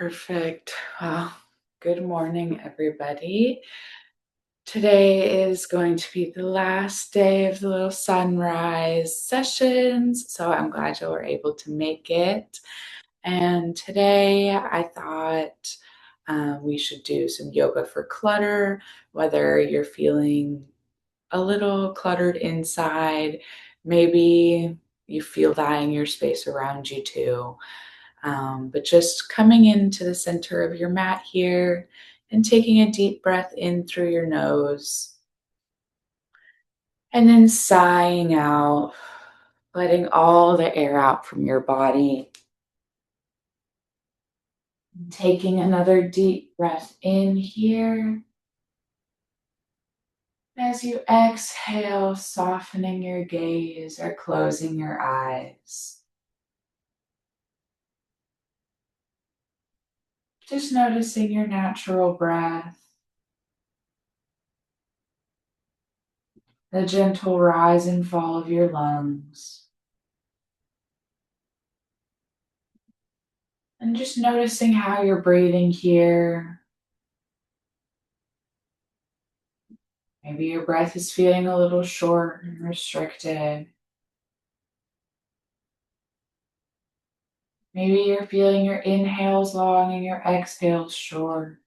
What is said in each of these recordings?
Perfect. Well, good morning, everybody. Today is going to be the last day of the little sunrise sessions, so I'm glad you were able to make it. And today I thought we should do some yoga for clutter, whether you're feeling a little cluttered inside, maybe you feel that in your space around you too. But just coming into the center of your mat here and taking a deep breath in through your nose and then sighing out, letting all the air out from your body. Taking another deep breath in here. As you exhale, softening your gaze or closing your eyes. Just noticing your natural breath, the gentle rise and fall of your lungs. And just noticing how you're breathing here. Maybe your breath is feeling a little short and restricted. Maybe you're feeling your inhales long and your exhales short.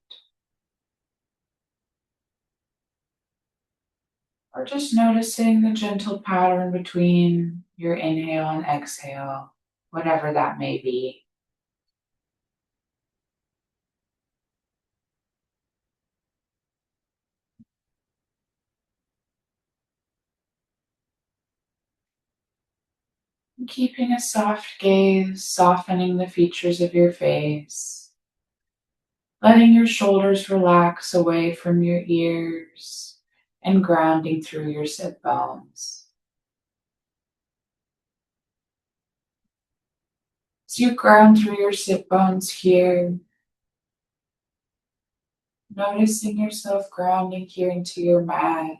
Or just noticing the gentle pattern between your inhale and exhale, whatever that may be. And keeping a soft gaze, softening the features of your face. Letting your shoulders relax away from your ears and grounding through your sit bones. As you ground through your sit bones here, noticing yourself grounding here into your mat,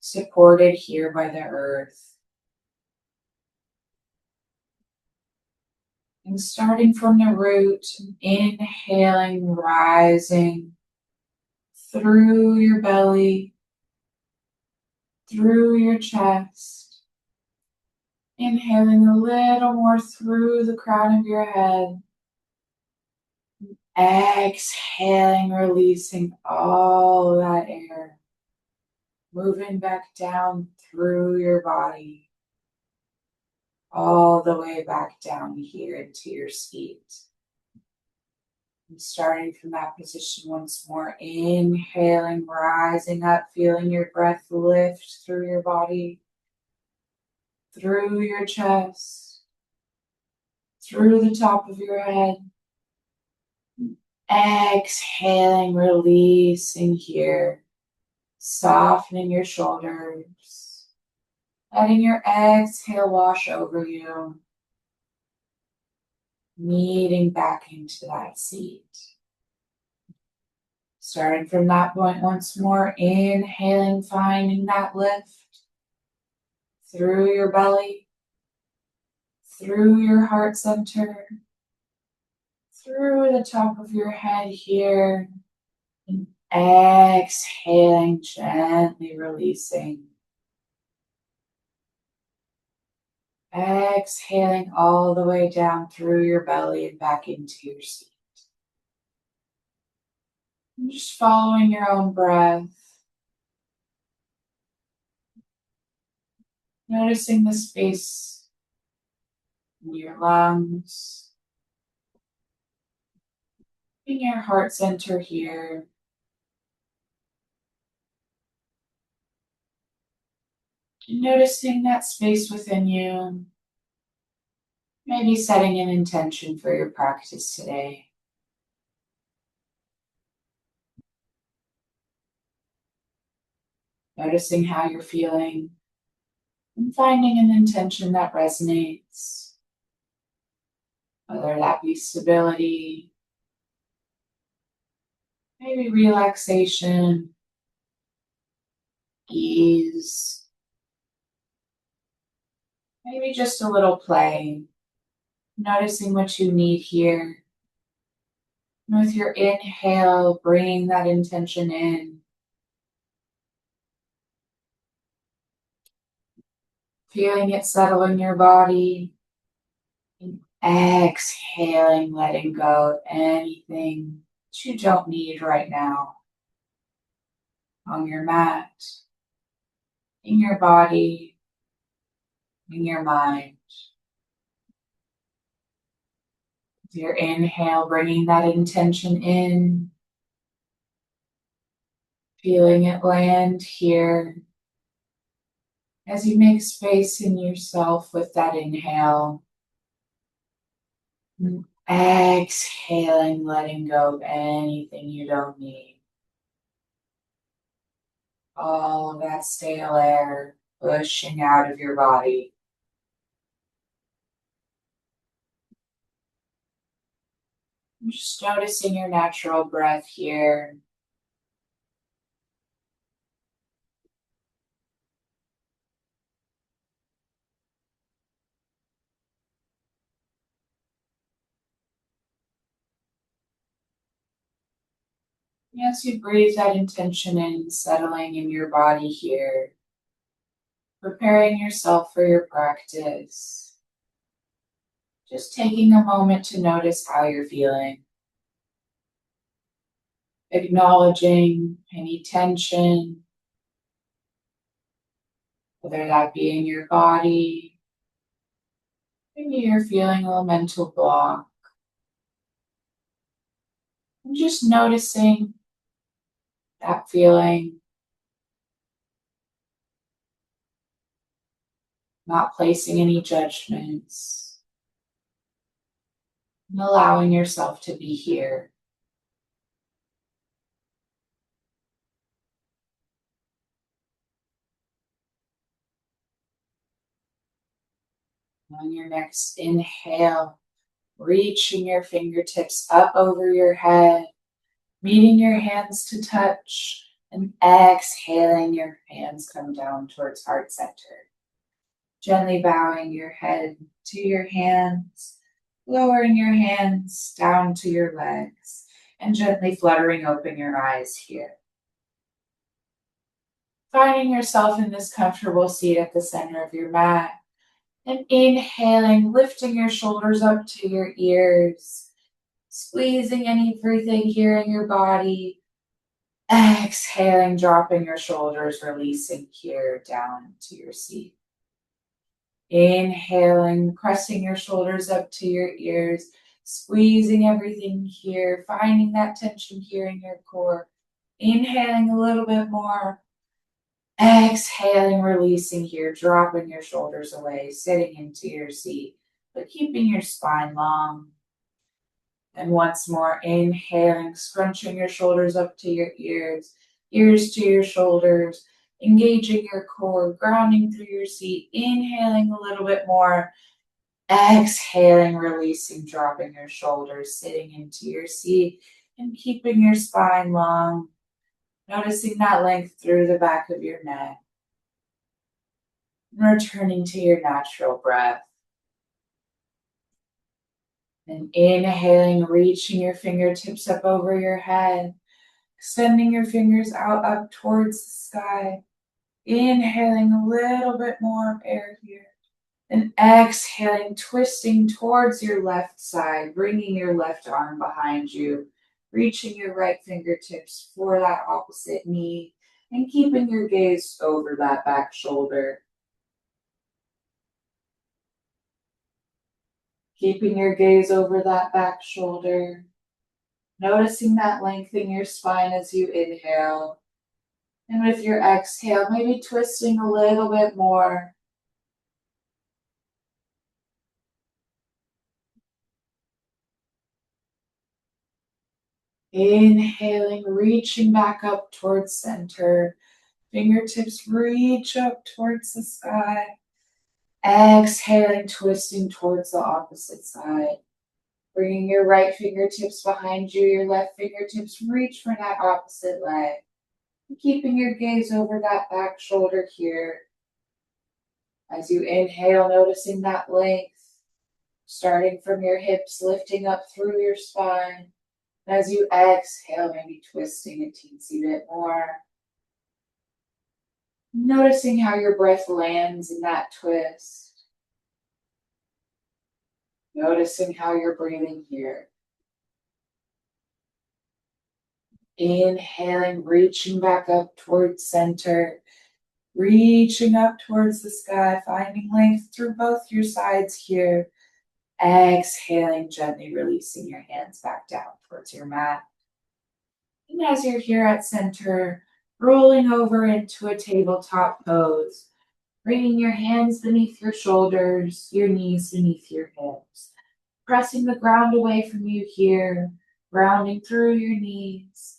supported here by the earth. And starting from the root, inhaling, rising through your belly, through your chest. Inhaling a little more through the crown of your head. Exhaling, releasing all that air. Moving back down through your body. All the way back down here into your feet. And starting from that position once more, inhaling, rising up, feeling your breath lift through your body, through your chest, through the top of your head. Exhaling, releasing here, softening your shoulders, letting your exhale wash over you, kneading back into that seat. Starting from that point once more, inhaling, finding that lift through your belly, through your heart center, through the top of your head here, and exhaling, gently releasing. Exhaling all the way down through your belly and back into your seat. And just following your own breath. Noticing the space in your lungs. In your heart center here. And noticing that space within you. Maybe setting an intention for your practice today. Noticing how you're feeling and finding an intention that resonates, whether that be stability, maybe relaxation, ease, maybe just a little play, noticing what you need here With your inhale, bringing that intention in, feeling it settle in your body, and exhaling, letting go of anything that you don't need right now on your mat, in your body, in your mind. With your inhale, bringing that intention in, feeling it land here as you make space in yourself with that inhale. And exhaling, letting go of anything you don't need. All of that stale air pushing out of your body. Just noticing your natural breath here. As you breathe that intention in, settling in your body here, preparing yourself for your practice. Just taking a moment to notice how you're feeling. Acknowledging any tension, whether that be in your body, maybe you're feeling a mental block. And just noticing that feeling, not placing any judgments, and allowing yourself to be here. On your next inhale, reaching your fingertips up over your head, meeting your hands to touch, and exhaling, your hands come down towards heart center. Gently bowing your head to your hands, lowering your hands down to your legs, and gently fluttering open your eyes here. Finding yourself in this comfortable seat at the center of your mat, and inhaling, lifting your shoulders up to your ears, squeezing everything here in your body. Exhaling, dropping your shoulders, releasing here down to your seat. Inhaling, pressing your shoulders up to your ears, squeezing everything here, finding that tension here in your core. Inhaling a little bit more. Exhaling, releasing here, dropping your shoulders away, sitting into your seat, but keeping your spine long. And once more, inhaling, scrunching your shoulders up to your ears, ears to your shoulders, engaging your core, grounding through your seat, inhaling a little bit more, exhaling, releasing, dropping your shoulders, sitting into your seat, and keeping your spine long, noticing that length through the back of your neck, and returning to your natural breath. And inhaling, reaching your fingertips up over your head, extending your fingers out up towards the sky. Inhaling a little bit more air here. And exhaling, twisting towards your left side, bringing your left arm behind you, reaching your right fingertips for that opposite knee, and keeping your gaze over that back shoulder. Keeping your gaze over that back shoulder. Noticing that length in your spine as you inhale. And with your exhale, maybe twisting a little bit more. Inhaling, reaching back up towards center. Fingertips reach up towards the sky. Exhaling, twisting towards the opposite side. Bringing your right fingertips behind you, your left fingertips reach for that opposite leg. Keeping your gaze over that back shoulder here. As you inhale, noticing that length, starting from your hips, lifting up through your spine. As you exhale, maybe twisting a teensy bit more. Noticing how your breath lands in that twist. Noticing how you're breathing here. Inhaling, reaching back up towards center. Reaching up towards the sky, finding length through both your sides here. Exhaling, gently releasing your hands back down towards your mat. And as you're here at center, rolling over into a tabletop pose, bringing your hands beneath your shoulders, your knees beneath your hips, pressing the ground away from you here, grounding through your knees,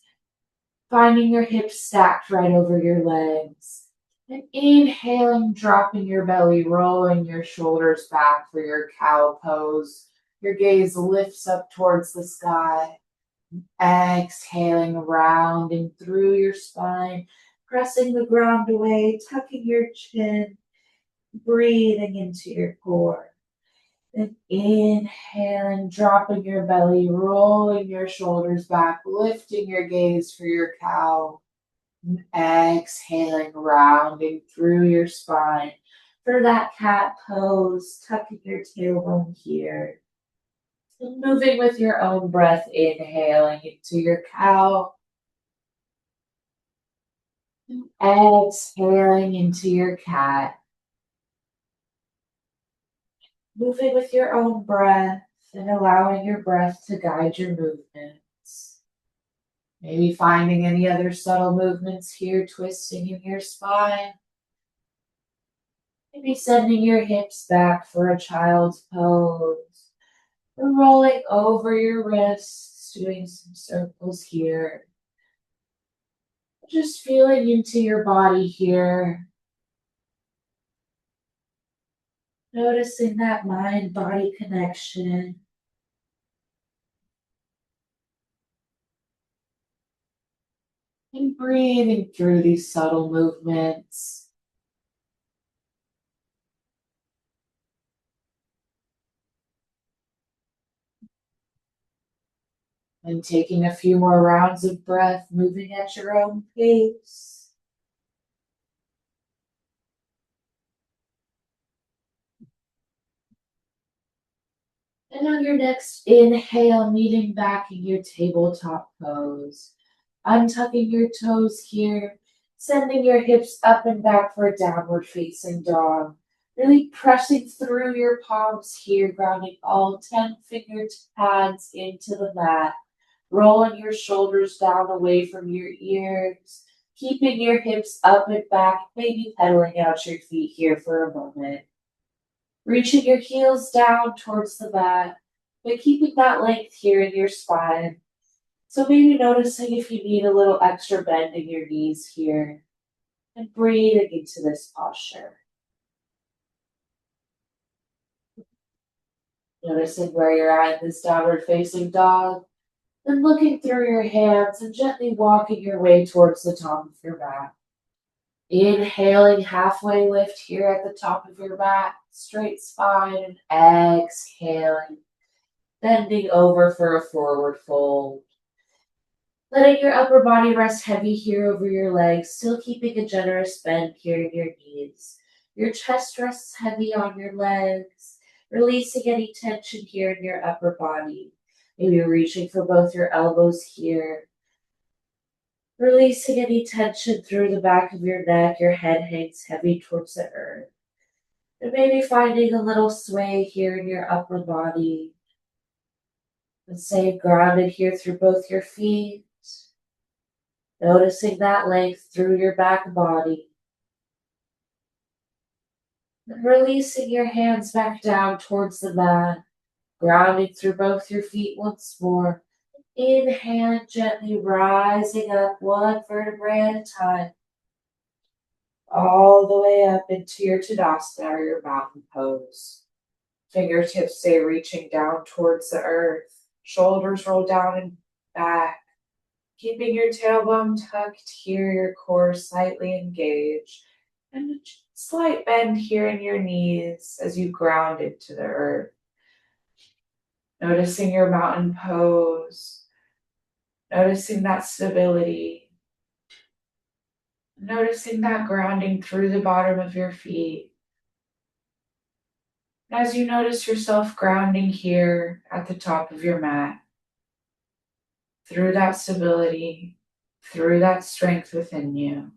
finding your hips stacked right over your legs. And inhaling, dropping your belly, rolling your shoulders back for your cow pose. Your gaze lifts up towards the sky. Exhaling, rounding through your spine, pressing the ground away, tucking your chin, breathing into your core. Then inhaling, dropping your belly, rolling your shoulders back, lifting your gaze for your cow. Exhaling, rounding through your spine for that cat pose, tucking your tailbone here. And moving with your own breath, inhaling into your cow. Exhaling into your cat. Moving with your own breath and allowing your breath to guide your movements. Maybe finding any other subtle movements here, twisting in your spine. Maybe sending your hips back for a child's pose. Or rolling over your wrists, doing some circles here. Just feeling into your body here. Noticing that mind-body connection. And breathing through these subtle movements. And taking a few more rounds of breath, moving at your own pace. And on your next inhale, meeting back in your tabletop pose. Untucking your toes here, sending your hips up and back for a downward facing dog. Really pressing through your palms here, grounding all 10 finger pads into the mat. Rolling your shoulders down away from your ears, keeping your hips up and back, maybe pedaling out your feet here for a moment. Reaching your heels down towards the mat, but keeping that length here in your spine. So maybe noticing if you need a little extra bend in your knees here, and breathing into this posture. Noticing where you're at in this downward facing dog, then looking through your hands and gently walking your way towards the top of your mat. Inhaling, halfway lift here at the top of your mat, straight spine, and exhaling, bending over for a forward fold. Letting your upper body rest heavy here over your legs, still keeping a generous bend here in your knees. Your chest rests heavy on your legs, releasing any tension here in your upper body. Maybe reaching for both your elbows here. Releasing any tension through the back of your neck, your head hangs heavy towards the earth. And maybe finding a little sway here in your upper body. And staying grounded here through both your feet. Noticing that length through your back body. And releasing your hands back down towards the mat. Grounding through both your feet once more. Inhale, gently rising up one vertebrae at a time. All the way up into your Tadasana or your mountain pose. Fingertips stay reaching down towards the earth. Shoulders roll down and back. Keeping your tailbone tucked here, your core slightly engaged. And a slight bend here in your knees as you ground into the earth. Noticing your mountain pose. Noticing that stability. Noticing that grounding through the bottom of your feet. As you notice yourself grounding here at the top of your mat, through that stability, through that strength within you,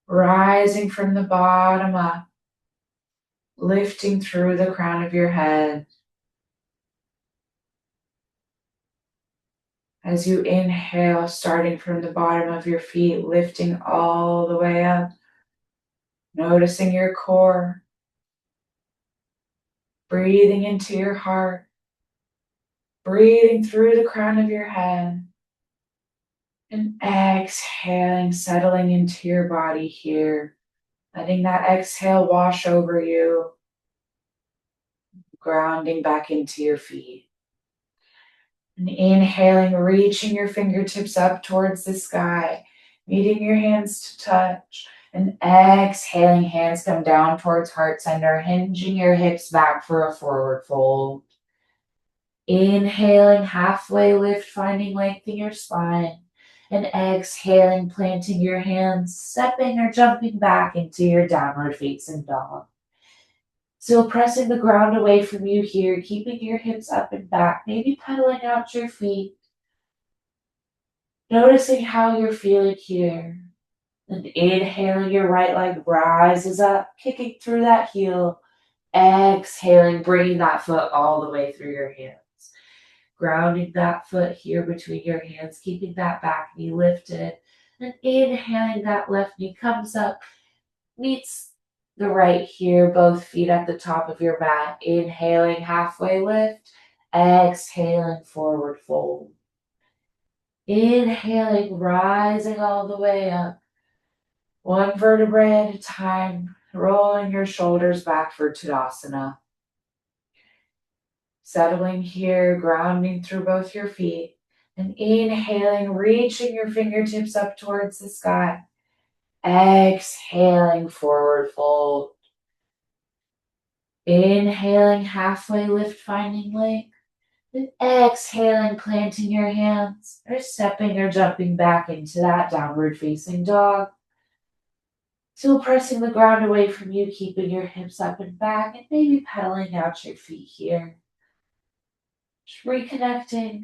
rising from the bottom up, lifting through the crown of your head. As you inhale, starting from the bottom of your feet, lifting all the way up, noticing your core, breathing into your heart, breathing through the crown of your head, and exhaling, settling into your body here, letting that exhale wash over you, grounding back into your feet. And inhaling, reaching your fingertips up towards the sky, meeting your hands to touch. And exhaling, hands come down towards heart center, hinging your hips back for a forward fold. Inhaling, halfway lift, finding length in your spine. And exhaling, planting your hands, stepping or jumping back into your downward facing dog. Still pressing the ground away from you here, keeping your hips up and back, maybe pedaling out your feet. Noticing how you're feeling here. And inhaling, your right leg rises up, kicking through that heel. Exhaling, bringing that foot all the way through your hands. Grounding that foot here between your hands, keeping that back knee lifted. And inhaling, that left knee comes up, meets the right here, both feet at the top of your mat. Inhaling, halfway lift. Exhaling, forward fold. Inhaling, rising all the way up. One vertebrae at a time, rolling your shoulders back for Tadasana. Settling here, grounding through both your feet. And inhaling, reaching your fingertips up towards the sky. Exhaling, forward fold. Inhaling, halfway lift, finding length. And exhaling, planting your hands, or stepping or jumping back into that downward facing dog. Still pressing the ground away from you, keeping your hips up and back, and maybe pedaling out your feet here. Just reconnecting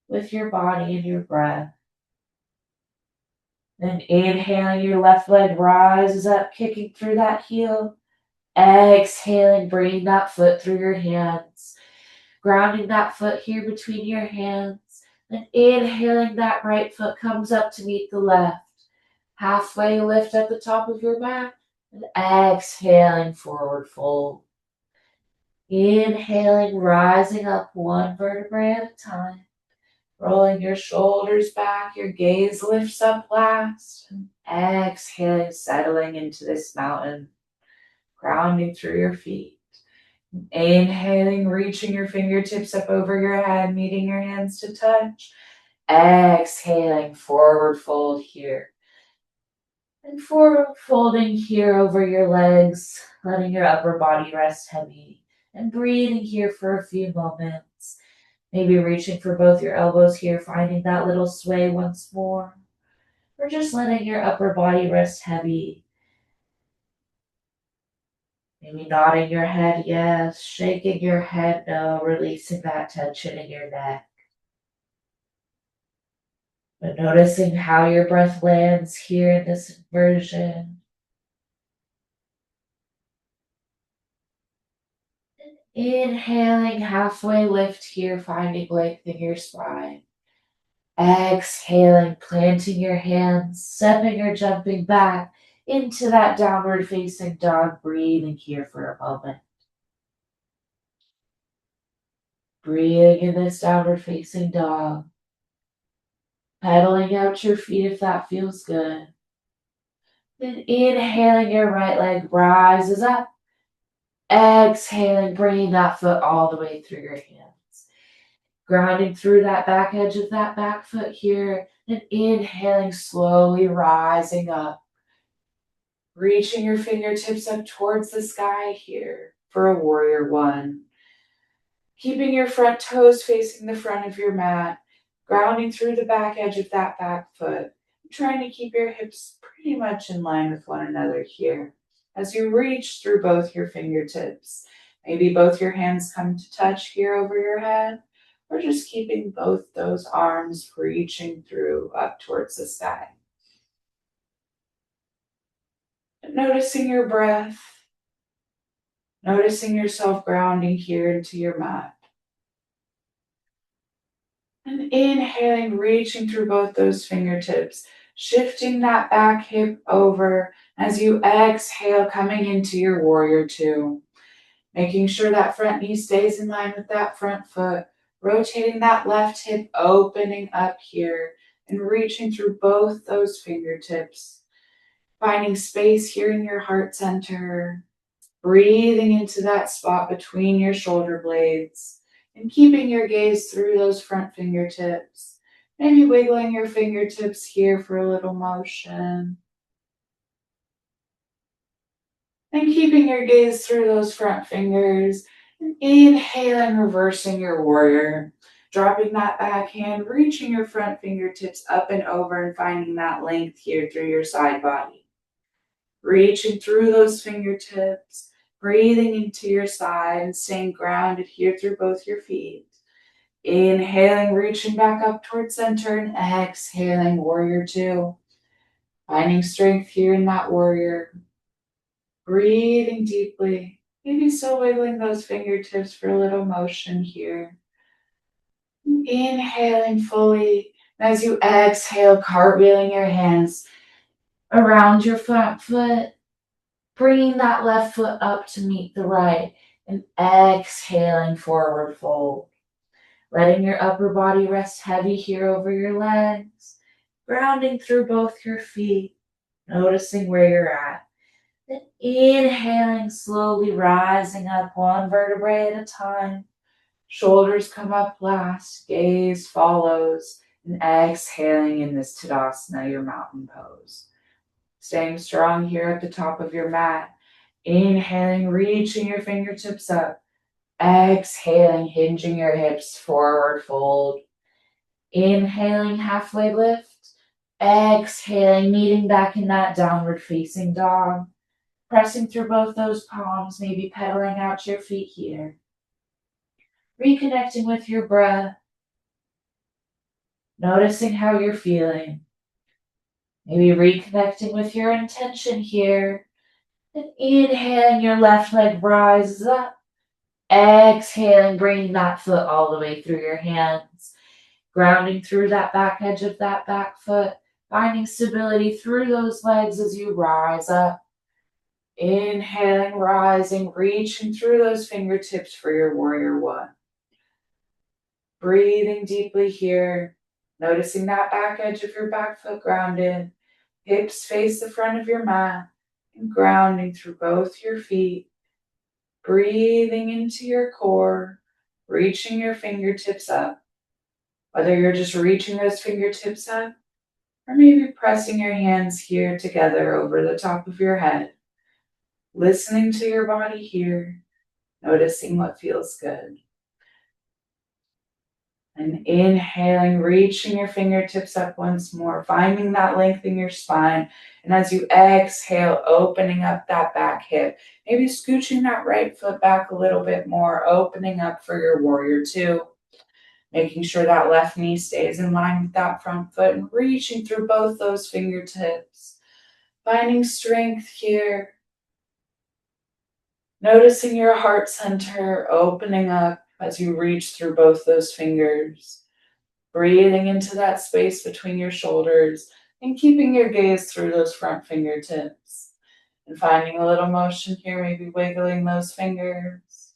with your body and your breath. Then inhaling, your left leg rises up, kicking through that heel. Exhaling, bringing that foot through your hands. Grounding that foot here between your hands. Then inhaling, that right foot comes up to meet the left. Halfway lift at the top of your mat. And exhaling, forward fold. Inhaling, rising up one vertebrae at a time. Rolling your shoulders back, your gaze lifts up last. And exhaling, settling into this mountain. Grounding through your feet. Inhaling, reaching your fingertips up over your head, meeting your hands to touch. Exhaling, forward fold here. And forward folding here over your legs, letting your upper body rest heavy. And breathing here for a few moments. Maybe reaching for both your elbows here, finding that little sway once more. Or just letting your upper body rest heavy. Maybe nodding your head yes, shaking your head no, releasing that tension in your neck. But noticing how your breath lands here in this inversion. Inhaling, halfway lift here, finding length in your spine. Exhaling, planting your hands, stepping or jumping back into that downward facing dog, breathing here for a moment. Breathing in this downward facing dog. Pedaling out your feet if that feels good. Then inhaling, your right leg rises up. Exhaling, bringing that foot all the way through your hands. Grounding through that back edge of that back foot here. And inhaling, slowly rising up. Reaching your fingertips up towards the sky here for a warrior one. Keeping your front toes facing the front of your mat. grounding through the back edge of that back foot, trying to keep your hips pretty much in line with one another here. As you reach through both your fingertips, maybe both your hands come to touch here over your head, or just keeping both those arms reaching through up towards the sky. Noticing your breath, noticing yourself grounding here into your mat. And inhaling, reaching through both those fingertips, shifting that back hip over as you exhale, coming into your warrior two. Making sure that front knee stays in line with that front foot, rotating that left hip, opening up here, and reaching through both those fingertips. Finding space here in your heart center, breathing into that spot between your shoulder blades, and keeping your gaze through those front fingertips. Maybe wiggling your fingertips here for a little motion. And keeping your gaze through those front fingers. And inhaling, reversing your warrior. Dropping that back hand, reaching your front fingertips up and over and finding that length here through your side body. Reaching through those fingertips, breathing into your side and staying grounded here through both your feet. Inhaling, reaching back up towards center and exhaling, warrior two. Finding strength here in that warrior. Breathing deeply, maybe still wiggling those fingertips for a little motion here. Inhaling fully. As you exhale, cartwheeling your hands around your front foot, bringing that left foot up to meet the right, and exhaling, forward fold. Letting your upper body rest heavy here over your legs, grounding through both your feet, noticing where you're at. Then inhaling, slowly rising up one vertebrae at a time. Shoulders come up last, gaze follows, and exhaling in this Tadasana, your mountain pose. Staying strong here at the top of your mat. Inhaling, reaching your fingertips up. Exhaling, hinging your hips, forward fold. Inhaling, halfway lift. Exhaling, meeting back in that downward facing dog. Pressing through both those palms, maybe pedaling out your feet here. Reconnecting with your breath. Noticing how you're feeling. Maybe reconnecting with your intention here. And inhaling, your left leg rises up. Exhaling, bringing that foot all the way through your hands. Grounding through that back edge of that back foot. Finding stability through those legs as you rise up. Inhaling, rising, reaching through those fingertips for your warrior one. Breathing deeply here, noticing that back edge of your back foot grounded. Hips face the front of your mat and grounding through both your feet. Breathing into your core, reaching your fingertips up. Whether you're just reaching those fingertips up or maybe pressing your hands here together over the top of your head. Listening to your body here, noticing what feels good. And inhaling, reaching your fingertips up once more, finding that length in your spine. And as you exhale, opening up that back hip, maybe scooching that right foot back a little bit more, opening up for your warrior two. Making sure that left knee stays in line with that front foot and reaching through both those fingertips. Finding strength here. Noticing your heart center opening up as you reach through both those fingers. Breathing into that space between your shoulders and keeping your gaze through those front fingertips. And finding a little motion here, maybe wiggling those fingers.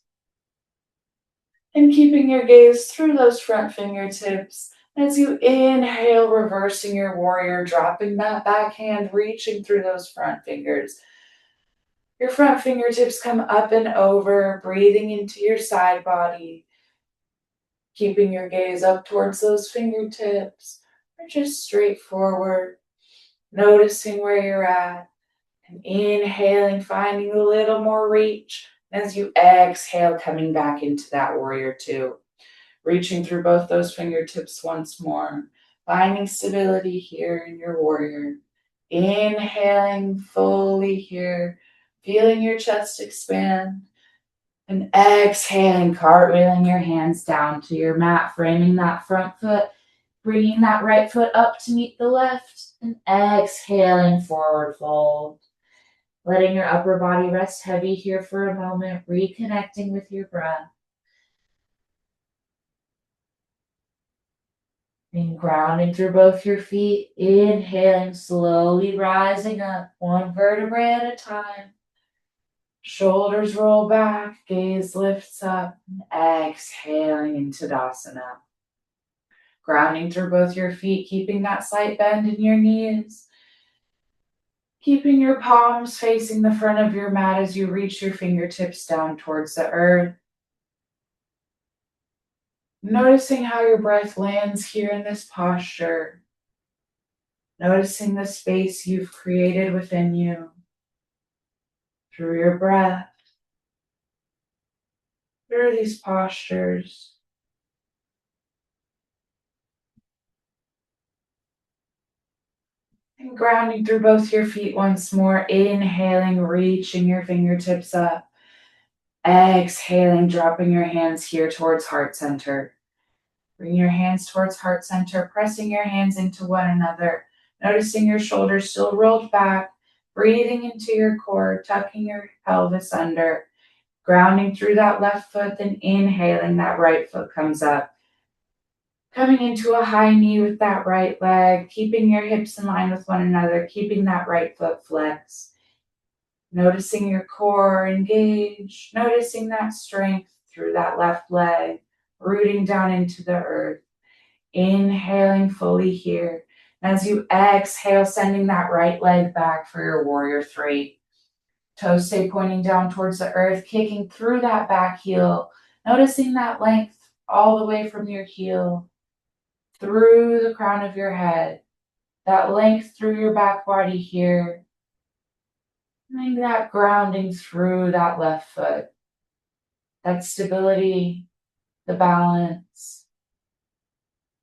And keeping your gaze through those front fingertips. As you inhale, reversing your warrior, dropping that back hand, reaching through those front fingers. Your front fingertips come up and over, breathing into your side body. Keeping your gaze up towards those fingertips, or just straight forward, noticing where you're at, and inhaling, finding a little more reach. As you exhale, coming back into that warrior two. reaching through both those fingertips once more, finding stability here in your warrior. Inhaling fully here, feeling your chest expand, and exhaling, cartwheeling your hands down to your mat, framing that front foot, bringing that right foot up to meet the left, and exhaling, forward fold. Letting your upper body rest heavy here for a moment, reconnecting with your breath. And grounding through both your feet, inhaling, slowly rising up, one vertebrae at a time. Shoulders roll back, gaze lifts up, and exhaling into Tadasana. Grounding through both your feet, keeping that slight bend in your knees. Keeping your palms facing the front of your mat as you reach your fingertips down towards the earth. Noticing how your breath lands here in this posture. Noticing the space you've created within you through your breath, through these postures. And grounding through both your feet once more. Inhaling, reaching your fingertips up. Exhaling, dropping your hands here towards heart center. Bring your hands towards heart center, pressing your hands into one another. Noticing your shoulders still rolled back. Breathing into your core, tucking your pelvis under. Grounding through that left foot, then inhaling, that right foot comes up. Coming into a high knee with that right leg, keeping your hips in line with one another, keeping that right foot flexed. Noticing your core engage, noticing that strength through that left leg, rooting down into the earth. Inhaling fully here. As you exhale, sending that right leg back for your warrior three. Toes stay pointing down towards the earth, kicking through that back heel, noticing that length all the way from your heel through the crown of your head, that length through your back body here, and that grounding through that left foot, that stability, the balance.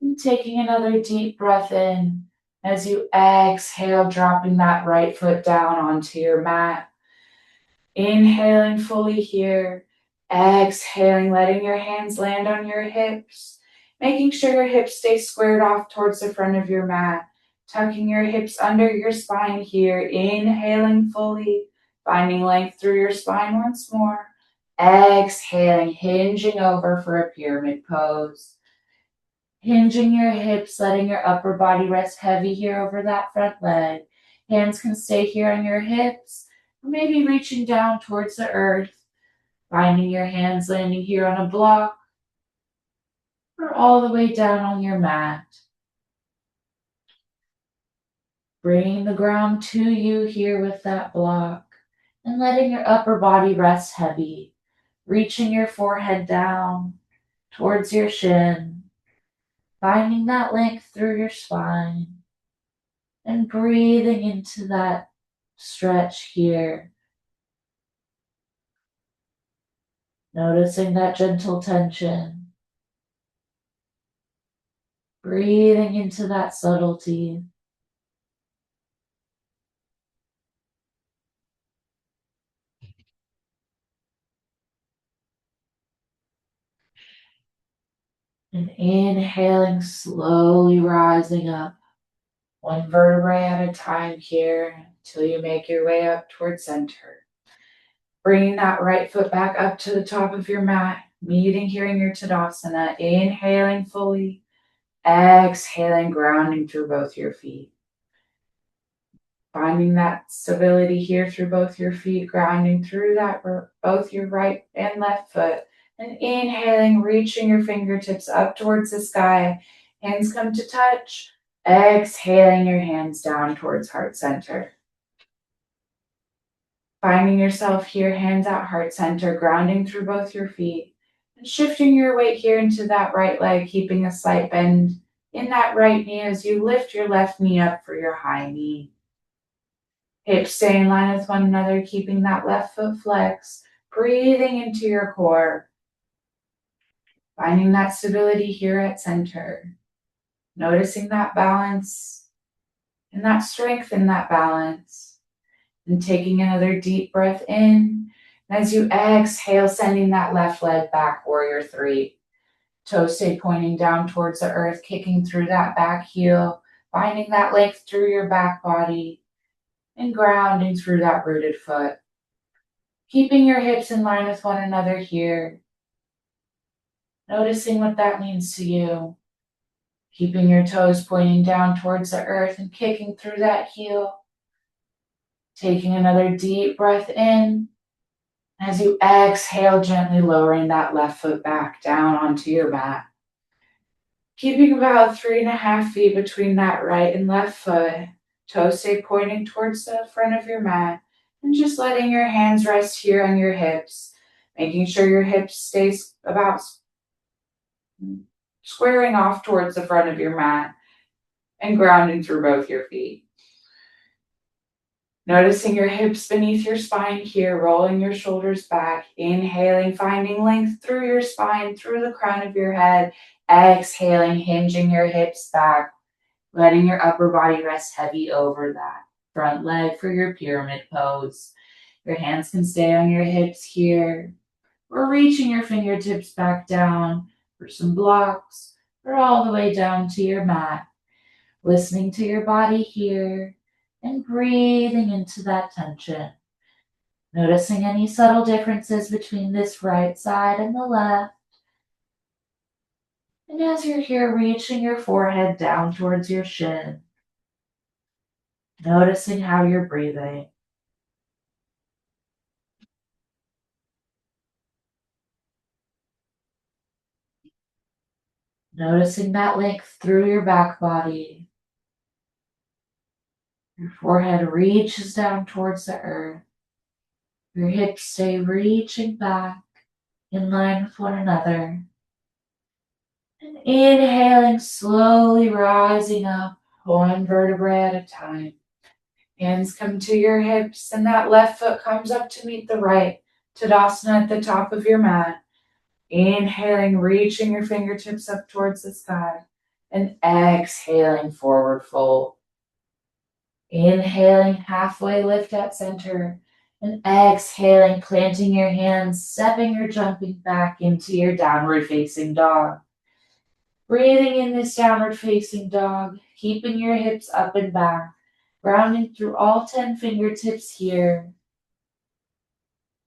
And taking another deep breath in as you exhale, dropping that right foot down onto your mat. Inhaling fully here, exhaling, letting your hands land on your hips, making sure your hips stay squared off towards the front of your mat, tucking your hips under your spine here, inhaling fully, finding length through your spine once more, exhaling, hinging over for a pyramid pose. Hinging your hips, letting your upper body rest heavy here over that front leg. Hands can stay here on your hips, or maybe reaching down towards the earth, finding your hands landing here on a block, or all the way down on your mat. Bringing the ground to you here with that block, and letting your upper body rest heavy, reaching your forehead down towards your shin, finding that length through your spine. And breathing into that stretch here. Noticing that gentle tension. Breathing into that subtlety. And inhaling, slowly rising up, one vertebrae at a time here until you make your way up towards center. Bringing that right foot back up to the top of your mat, meeting here in your Tadasana. Inhaling fully, exhaling, grounding through both your feet. Finding that stability here through both your feet, grounding through that both your right and left foot. And inhaling, reaching your fingertips up towards the sky. Hands come to touch. Exhaling your hands down towards heart center. Finding yourself here, hands at heart center, grounding through both your feet. And shifting your weight here into that right leg, keeping a slight bend in that right knee as you lift your left knee up for your high knee. Hips stay in line with one another, keeping that left foot flexed. Breathing into your core. Finding that stability here at center. Noticing that balance and that strength in that balance. And taking another deep breath in. And as you exhale, sending that left leg back, warrior three. Toes stay pointing down towards the earth, kicking through that back heel, finding that length through your back body, and grounding through that rooted foot. Keeping your hips in line with one another here. Noticing what that means to you. Keeping your toes pointing down towards the earth and kicking through that heel. Taking another deep breath in. As you exhale, gently lowering that left foot back down onto your mat. Keeping about 3.5 feet between that right and left foot. Toes stay pointing towards the front of your mat. And just letting your hands rest here on your hips. Making sure your hips stay about squaring off towards the front of your mat. And grounding through both your feet. Noticing your hips beneath your spine here, rolling your shoulders back, inhaling, finding length through your spine, through the crown of your head, exhaling, hinging your hips back, letting your upper body rest heavy over that front leg for your pyramid pose. Your hands can stay on your hips here, or reaching your fingertips back down for some blocks, or all the way down to your mat. Listening to your body here and breathing into that tension. Noticing any subtle differences between this right side and the left. And as you're here, reaching your forehead down towards your shin. Noticing how you're breathing. Noticing that length through your back body. Your forehead reaches down towards the earth. Your hips stay reaching back in line with one another. And inhaling, slowly rising up, one vertebrae at a time. Hands come to your hips, and that left foot comes up to meet the right. Tadasana at the top of your mat. Inhaling, reaching your fingertips up towards the sky. And exhaling, forward fold. Inhaling, halfway lift at center. And exhaling, planting your hands, stepping or jumping back into your downward facing dog. Breathing in this downward facing dog, keeping your hips up and back, grounding through all 10 fingertips here,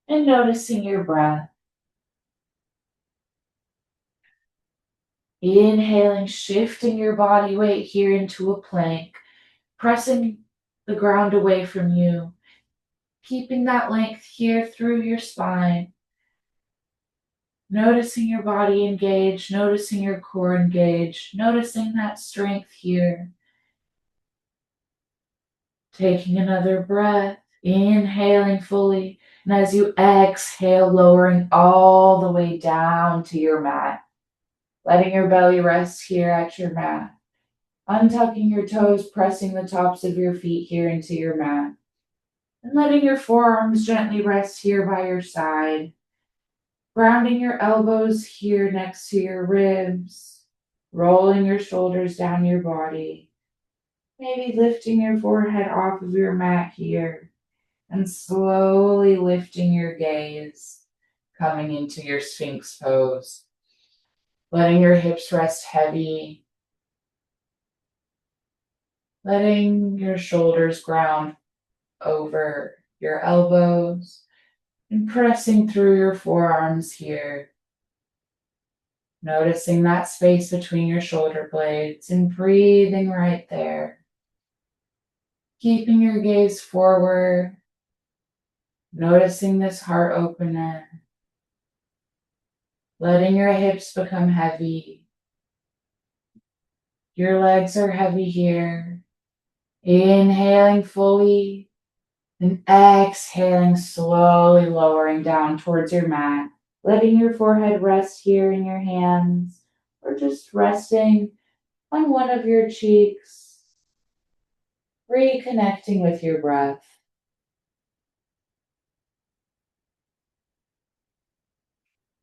and noticing your breath. Inhaling, shifting your body weight here into a plank, pressing the ground away from you, keeping that length here through your spine. Noticing your body engaged, noticing your core engaged, noticing that strength here. Taking another breath, inhaling fully, and as you exhale, lowering all the way down to your mat. Letting your belly rest here at your mat. Untucking your toes, pressing the tops of your feet here into your mat. And letting your forearms gently rest here by your side. Grounding your elbows here next to your ribs. Rolling your shoulders down your body. Maybe lifting your forehead off of your mat here. And slowly lifting your gaze, coming into your Sphinx pose. Letting your hips rest heavy. Letting your shoulders ground over your elbows. And pressing through your forearms here. Noticing that space between your shoulder blades and breathing right there. Keeping your gaze forward. Noticing this heart opener. Letting your hips become heavy. Your legs are heavy here. Inhaling fully and exhaling, slowly lowering down towards your mat. Letting your forehead rest here in your hands or just resting on one of your cheeks. Reconnecting with your breath.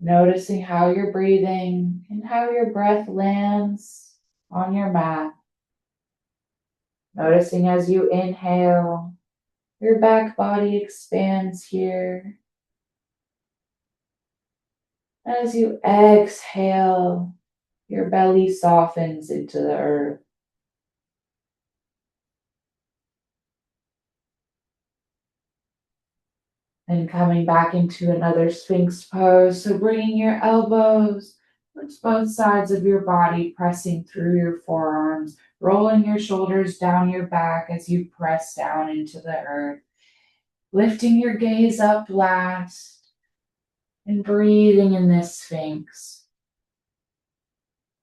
Noticing how you're breathing and how your breath lands on your mat. Noticing as you inhale, your back body expands here. As you exhale, your belly softens into the earth. And coming back into another Sphinx pose. So bringing your elbows towards both sides of your body, pressing through your forearms, rolling your shoulders down your back as you press down into the earth. Lifting your gaze up last and breathing in this Sphinx.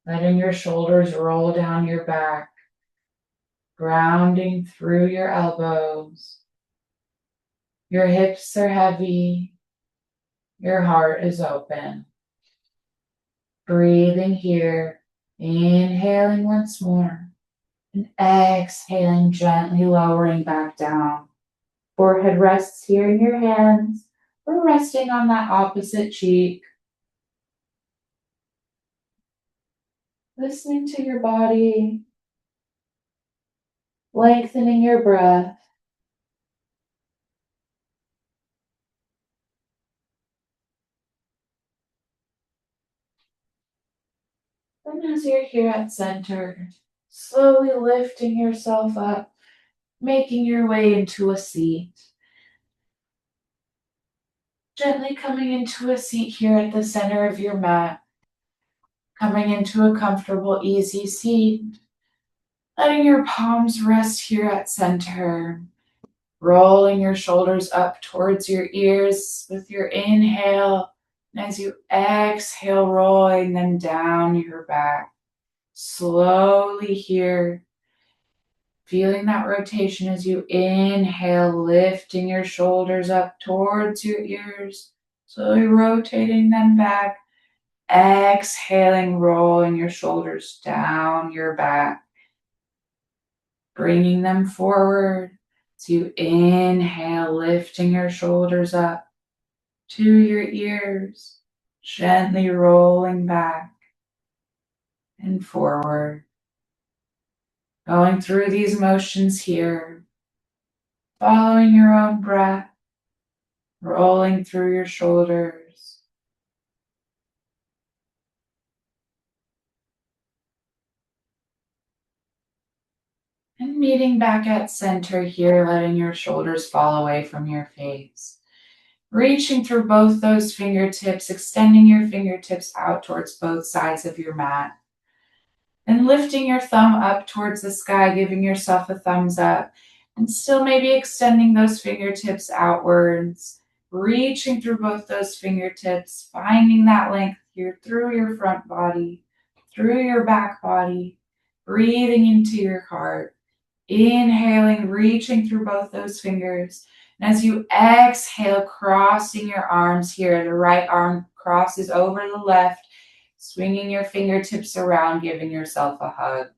Letting your shoulders roll down your back, grounding through your elbows. Your hips are heavy. Your heart is open. Breathing here, inhaling once more, and exhaling, gently lowering back down. Forehead rests here in your hands, or resting on that opposite cheek. Listening to your body, lengthening your breath. And as you're here at center, slowly lifting yourself up, making your way into a seat. Gently coming into a seat here at the center of your mat. Coming into a comfortable, easy seat. Letting your palms rest here at center. Rolling your shoulders up towards your ears with your inhale. And as you exhale, rolling them down your back. Slowly here. Feeling that rotation as you inhale, lifting your shoulders up towards your ears. Slowly rotating them back. Exhaling, rolling your shoulders down your back. Bringing them forward. So you inhale, lifting your shoulders up to your ears. Gently rolling back and forward. Going through these motions here. Following your own breath. Rolling through your shoulders. And meeting back at center here, letting your shoulders fall away from your face. Reaching through both those fingertips, extending your fingertips out towards both sides of your mat. And lifting your thumb up towards the sky, giving yourself a thumbs up. And still maybe extending those fingertips outwards. Reaching through both those fingertips, finding that length here through your front body, through your back body, breathing into your heart. Inhaling, reaching through both those fingers. And as you exhale, crossing your arms here, the right arm crosses over the left, swinging your fingertips around, giving yourself a hug.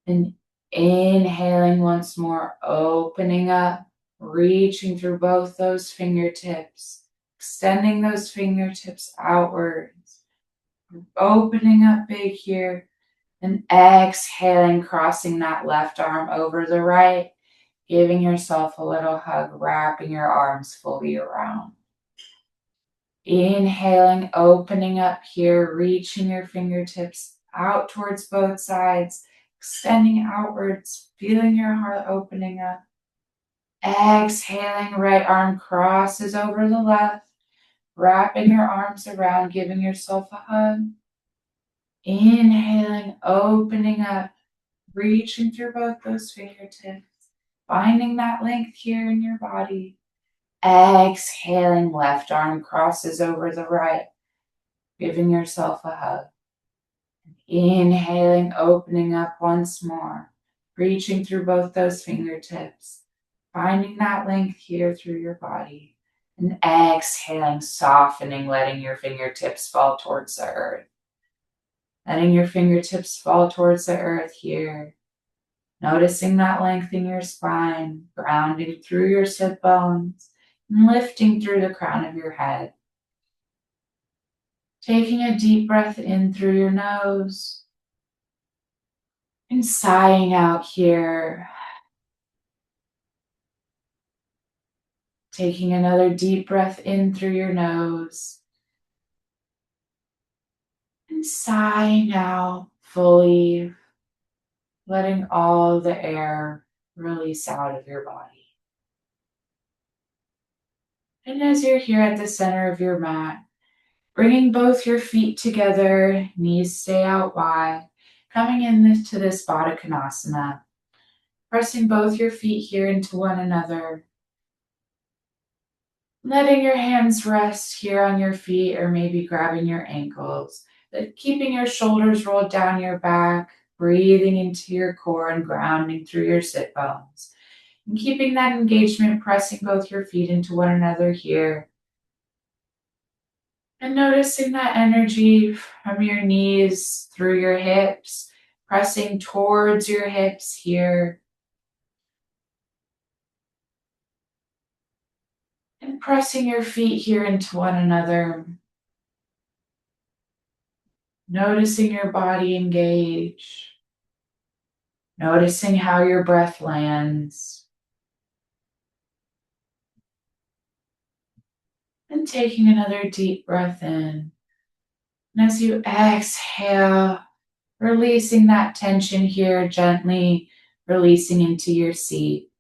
And inhaling once more, opening up, reaching through both those fingertips, extending those fingertips outwards, opening up big here. And exhaling, crossing that left arm over the right, giving yourself a little hug, wrapping your arms fully around. Inhaling, opening up here, reaching your fingertips out towards both sides, extending outwards, feeling your heart opening up. Exhaling, right arm crosses over the left, wrapping your arms around, giving yourself a hug. Inhaling, opening up, reaching through both those fingertips, finding that length here in your body. Exhaling, left arm crosses over the right, giving yourself a hug. Inhaling, opening up once more, reaching through both those fingertips, finding that length here through your body. And exhaling, softening, letting your fingertips fall towards the earth. Letting your fingertips fall towards the earth here. Noticing that length in your spine, grounding through your sit bones, and lifting through the crown of your head. Taking a deep breath in through your nose and sighing out here. Taking another deep breath in through your nose and sighing out fully, letting all the air release out of your body. And as you're here at the center of your mat, bringing both your feet together, knees stay out wide, coming into this Baddha Konasana, pressing both your feet here into one another, letting your hands rest here on your feet or maybe grabbing your ankles, but keeping your shoulders rolled down your back, breathing into your core and grounding through your sit bones. And keeping that engagement, pressing both your feet into one another here. And noticing that energy from your knees through your hips, pressing towards your hips here. And pressing your feet here into one another. Noticing your body engage. Noticing how your breath lands. And taking another deep breath in. And as you exhale, releasing that tension here, gently releasing into your seat.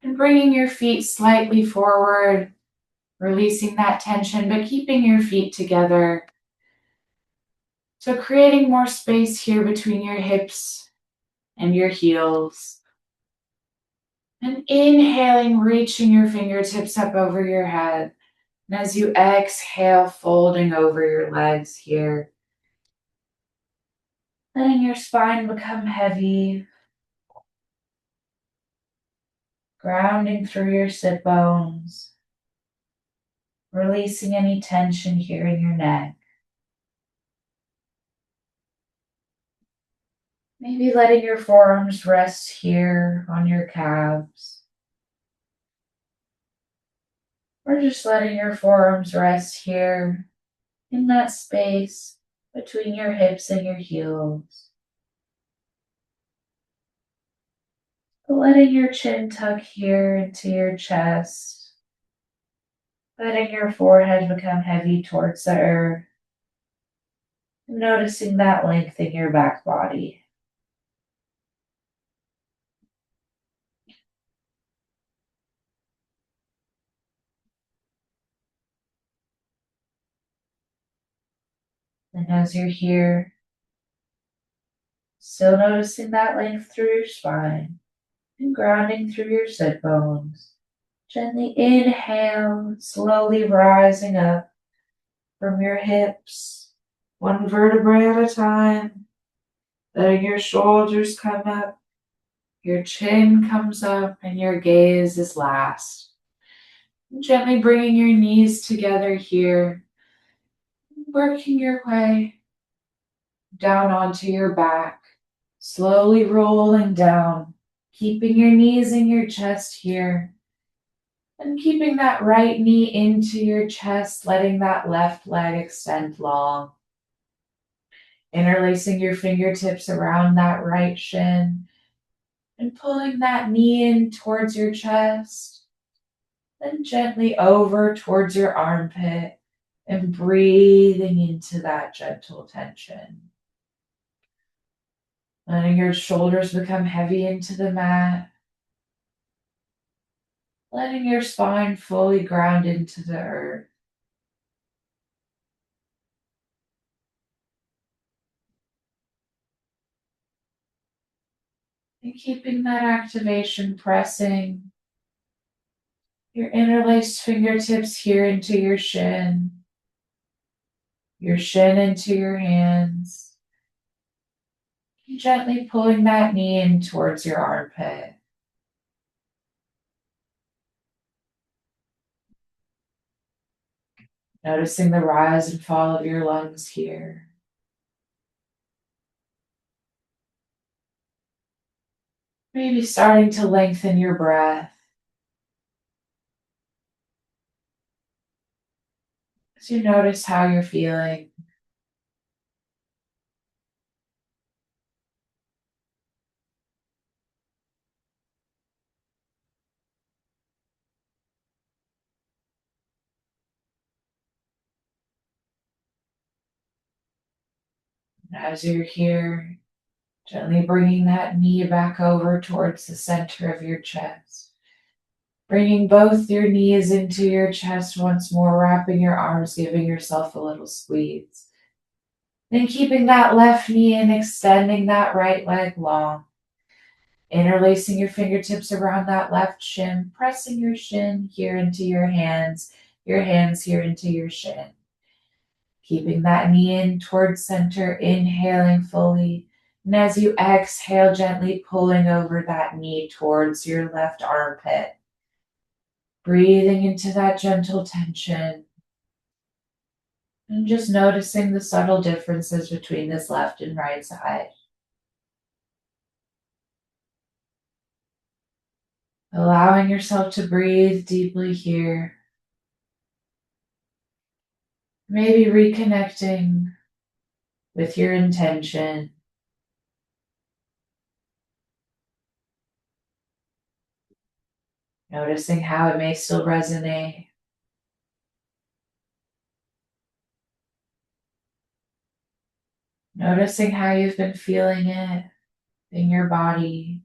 And bringing your feet slightly forward, releasing that tension, but keeping your feet together. So creating more space here between your hips and your heels. And inhaling, reaching your fingertips up over your head. And as you exhale, folding over your legs here. Letting your spine become heavy. Grounding through your sit bones. Releasing any tension here in your neck. Maybe letting your forearms rest here on your calves. Or just letting your forearms rest here in that space between your hips and your heels. Letting your chin tuck here into your chest. Letting your forehead become heavy towards the earth. Noticing that length in your back body. And as you're here, still noticing that length through your spine and grounding through your sit bones. Gently inhale, slowly rising up from your hips, one vertebrae at a time. Letting your shoulders come up, your chin comes up, and your gaze is last. And gently bringing your knees together here, working your way down onto your back, slowly rolling down, keeping your knees in your chest here, and keeping that right knee into your chest, letting that left leg extend long. Interlacing your fingertips around that right shin and pulling that knee in towards your chest, then gently over towards your armpit and breathing into that gentle tension. Letting your shoulders become heavy into the mat. Letting your spine fully ground into the earth. And keeping that activation pressing your interlaced fingertips here into your shin into your hands. Gently pulling that knee in towards your armpit. Noticing the rise and fall of your lungs here. Maybe starting to lengthen your breath. As you notice how you're feeling, as you're here, gently bringing that knee back over towards the center of your chest. Bringing both your knees into your chest once more, wrapping your arms, giving yourself a little squeeze. Then keeping that left knee in, extending that right leg long. Interlacing your fingertips around that left shin, pressing your shin here into your hands here into your shin. Keeping that knee in towards center, inhaling fully. And as you exhale, gently pulling over that knee towards your left armpit. Breathing into that gentle tension. And just noticing the subtle differences between this left and right side. Allowing yourself to breathe deeply here. Maybe reconnecting with your intention. Noticing how it may still resonate. Noticing how you've been feeling it in your body.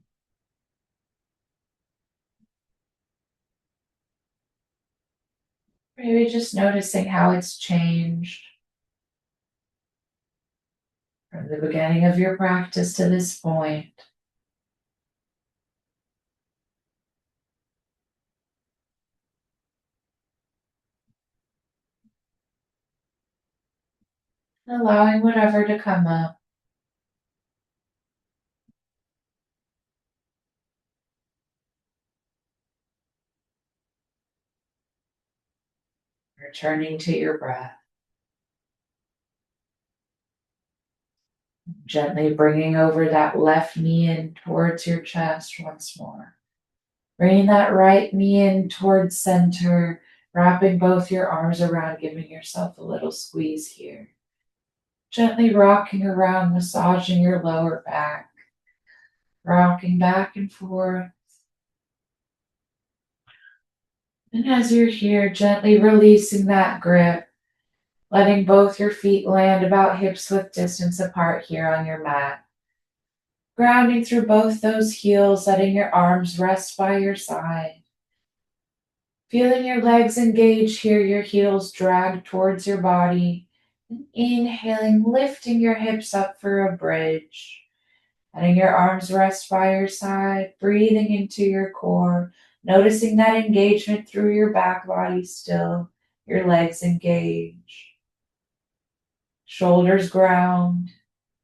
Maybe just noticing how it's changed from the beginning of your practice to this point. Allowing whatever to come up. Returning to your breath. Gently bringing over that left knee in towards your chest once more. Bringing that right knee in towards center, wrapping both your arms around, giving yourself a little squeeze here. Gently rocking around, massaging your lower back, rocking back and forth. And as you're here, gently releasing that grip, letting both your feet land about hips width distance apart here on your mat. Grounding through both those heels, letting your arms rest by your side. Feeling your legs engage here, your heels drag towards your body. And inhaling, lifting your hips up for a bridge. Letting your arms rest by your side, breathing into your core, noticing that engagement through your back body still, your legs engage. Shoulders ground,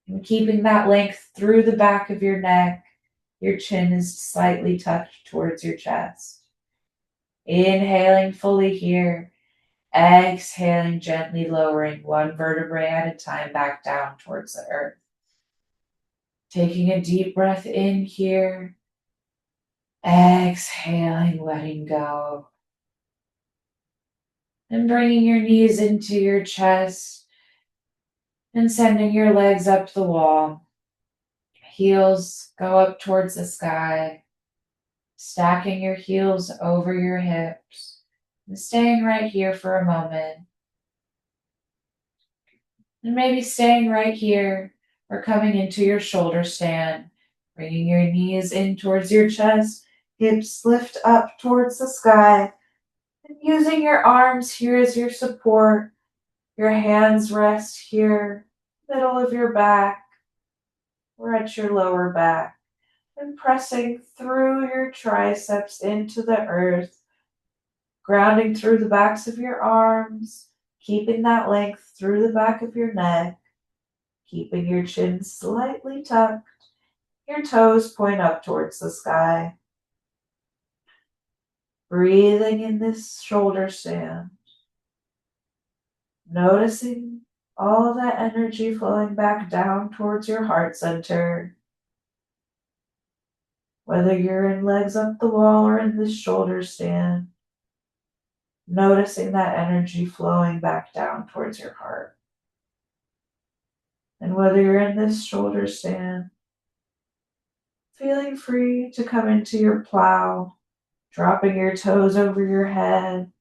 and keeping that length through the back of your neck, your chin is slightly tucked towards your chest. Inhaling fully here, exhaling, gently lowering one vertebrae at a time back down towards the earth. Taking a deep breath in here, exhaling, letting go. And bringing your knees into your chest and sending your legs up the wall. Heels go up towards the sky, stacking your heels over your hips and staying right here for a moment. And maybe staying right here or coming into your shoulder stand, bringing your knees in towards your chest, hips lift up towards the sky, and using your arms here as your support. Your hands rest here, middle of your back, or at your lower back, and pressing through your triceps into the earth, grounding through the backs of your arms, keeping that length through the back of your neck, keeping your chin slightly tucked, your toes point up towards the sky. Breathing in this shoulder stand, noticing all that energy flowing back down towards your heart center. Whether you're in legs up the wall or in this shoulder stand, noticing that energy flowing back down towards your heart. And whether you're in this shoulder stand, feeling free to come into your plow, dropping your toes over your head,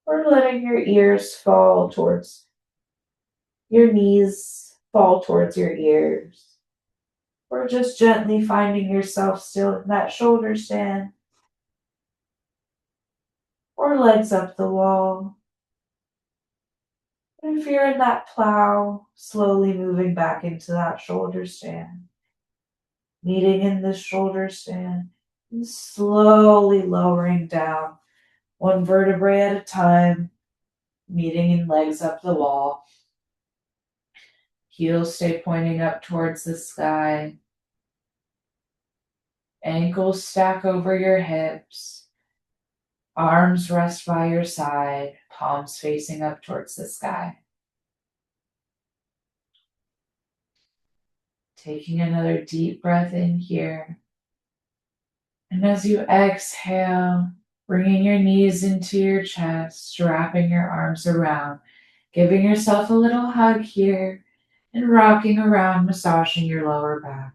or letting your ears fall towards your knees, fall towards your ears, or just gently finding yourself still in that shoulder stand, or legs up the wall. And if you're in that plow, slowly moving back into that shoulder stand, meeting in this shoulder stand, and slowly lowering down one vertebrae at a time, meeting in legs up the wall. Heels stay pointing up towards the sky. Ankles stack over your hips. Arms rest by your side, palms facing up towards the sky. Taking another deep breath in here. And as you exhale, bringing your knees into your chest, wrapping your arms around, giving yourself a little hug here, and rocking around, massaging your lower back.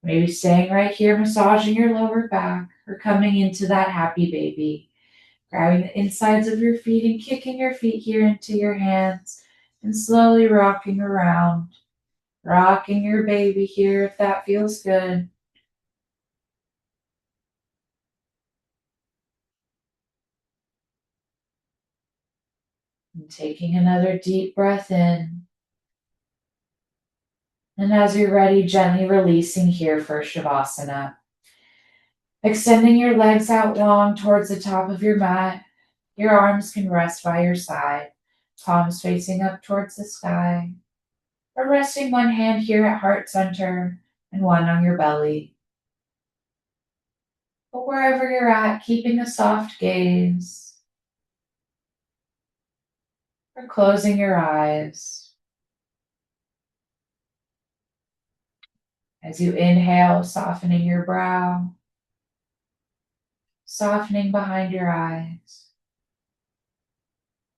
Maybe staying right here, massaging your lower back, or coming into that happy baby. Grabbing the insides of your feet and kicking your feet here into your hands, and slowly rocking around, rocking your baby here if that feels good. And taking another deep breath in. And as you're ready, gently releasing here for Shavasana. Extending your legs out long towards the top of your mat. Your arms can rest by your side, palms facing up towards the sky, or resting one hand here at heart center and one on your belly. But wherever you're at, keeping a soft gaze, or closing your eyes. As you inhale, softening your brow, softening behind your eyes.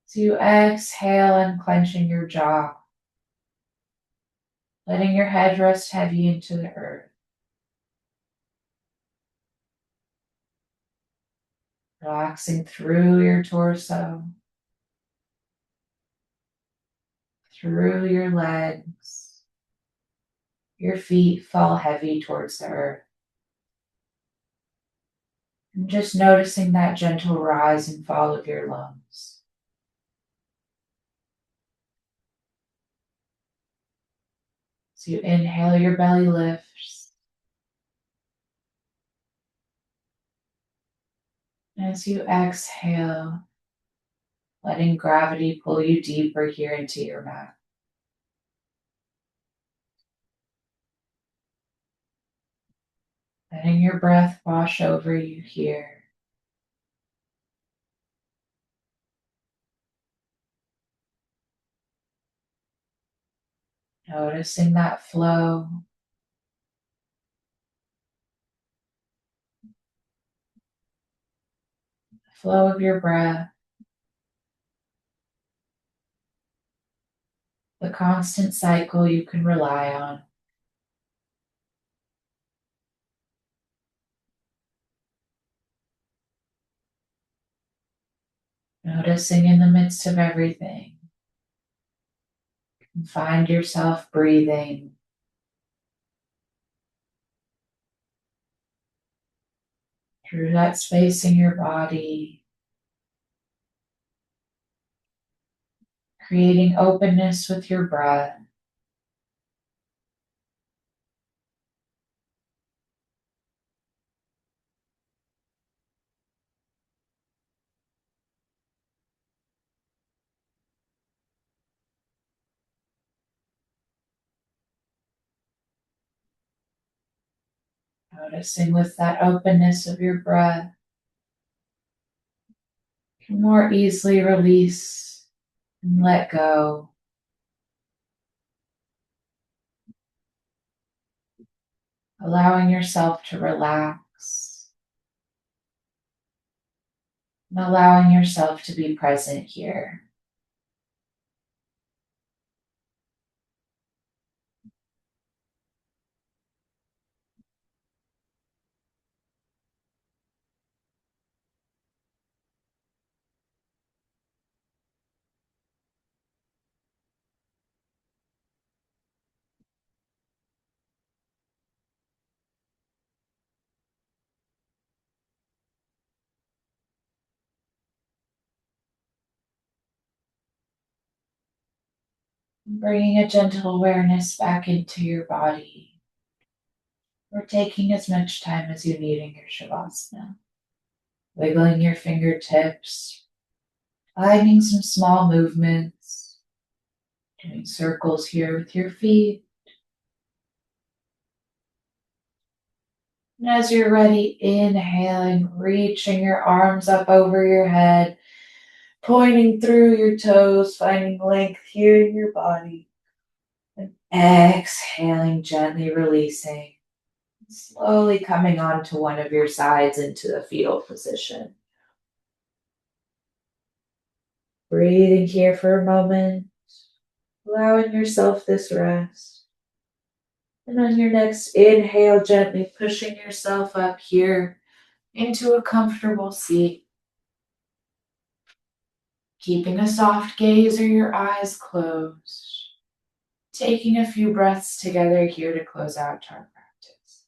As you exhale, unclenching your jaw, letting your head rest heavy into the earth. Relaxing through your torso, through your legs. Your feet fall heavy towards the earth. And just noticing that gentle rise and fall of your lungs. So you inhale, your belly lifts. As you exhale, letting gravity pull you deeper here into your mat. Letting your breath wash over you here. Noticing that flow. The flow of your breath. The constant cycle you can rely on. Noticing in the midst of everything. And find yourself breathing. Through that space in your body. Creating openness with your breath. Noticing with that openness of your breath, you can more easily release and let go. Allowing yourself to relax and allowing yourself to be present here. Bringing a gentle awareness back into your body, or taking as much time as you need in your Shavasana. Wiggling your fingertips, finding some small movements, doing circles here with your feet. And as you're ready, inhaling, reaching your arms up over your head, pointing through your toes, finding length here in your body. And exhaling, gently releasing, slowly coming onto one of your sides into the fetal position. Breathing here for a moment, allowing yourself this rest. And on your next inhale, gently pushing yourself up here into a comfortable seat. Keeping a soft gaze or your eyes closed. Taking a few breaths together here to close out our practice.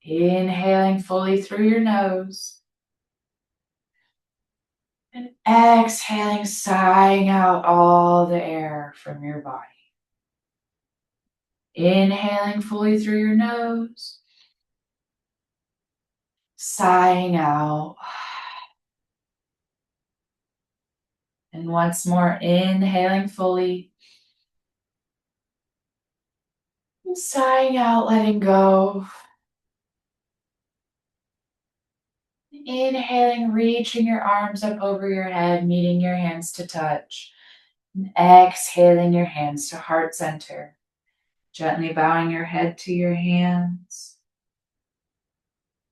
Inhaling fully through your nose. And exhaling, sighing out all the air from your body. Inhaling fully through your nose. Sighing out. And once more, inhaling fully. And sighing out, letting go. Inhaling, reaching your arms up over your head, meeting your hands to touch. And exhaling your hands to heart center. Gently bowing your head to your hands.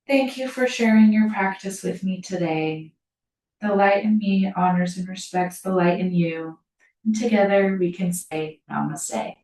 Thank you for sharing your practice with me today. The light in me honors and respects the light in you. And together we can say namaste.